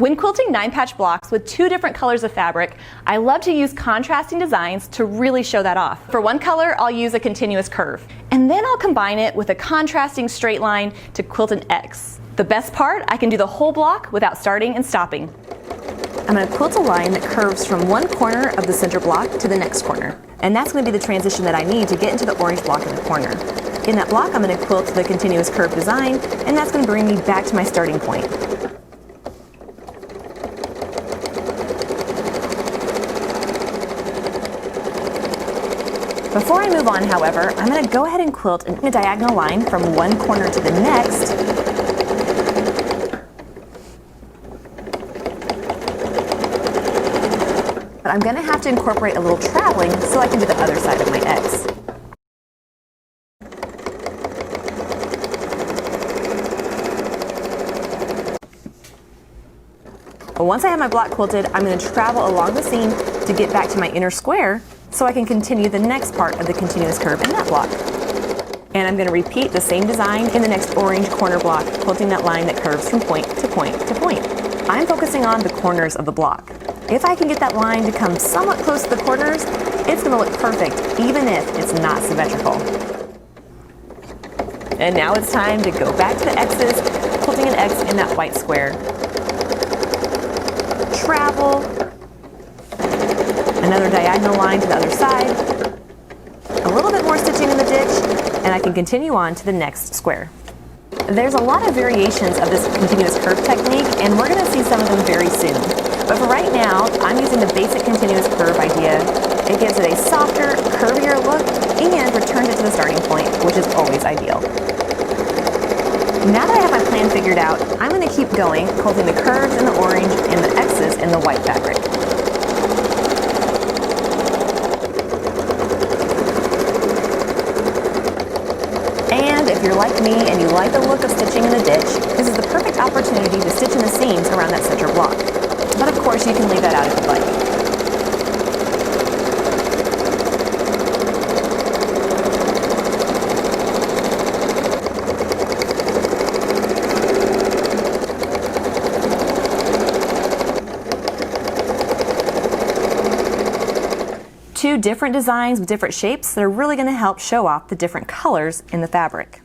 When quilting 9-patch blocks with 2 different colors of fabric, I love to use contrasting designs to really show that off. For one color, I'll use a continuous curve, and then I'll combine it with a contrasting straight line to quilt an X. The best part, I can do the whole block without starting and stopping. I'm going to quilt a line that curves from one corner of the center block to the next corner, and that's going to be the transition that I need to get into the orange block in the corner. In that block, I'm going to quilt the continuous curve design, and that's going to bring me back to my starting point. Before I move on, however, I'm going to go ahead and quilt a diagonal line from one corner to the next. But I'm going to have to incorporate a little traveling so I can do the other side of my X. But once I have my block quilted, I'm going to travel along the seam to get back to my inner square so I can continue the next part of the continuous curve in that block. And I'm going to repeat the same design in the next orange corner block, quilting that line that curves from point to point to point. I'm focusing on the corners of the block. If I can get that line to come somewhat close to the corners, it's going to look perfect, even if it's not symmetrical. And now it's time to go back to the X's, quilting an X in that white square. Travel, another diagonal line to the other side, a little bit more stitching in the ditch, and I can continue on to the next square. There's a lot of variations of this continuous curve technique, and we're going to see some of them very soon. But for right now, I'm using the basic continuous curve idea. It gives it a softer, curvier look and returns it to the starting point, which is always ideal. Now that I have my plan figured out, I'm going to keep going, quilting the curves in the orange and the X's in the white fabric. And if you're like me and you like the look of stitching in the ditch, this is the perfect opportunity to stitch in the seams around that center block. But of course, you can leave that out if you'd like. Two different designs with different shapes that are really going to help show off the different colors in the fabric.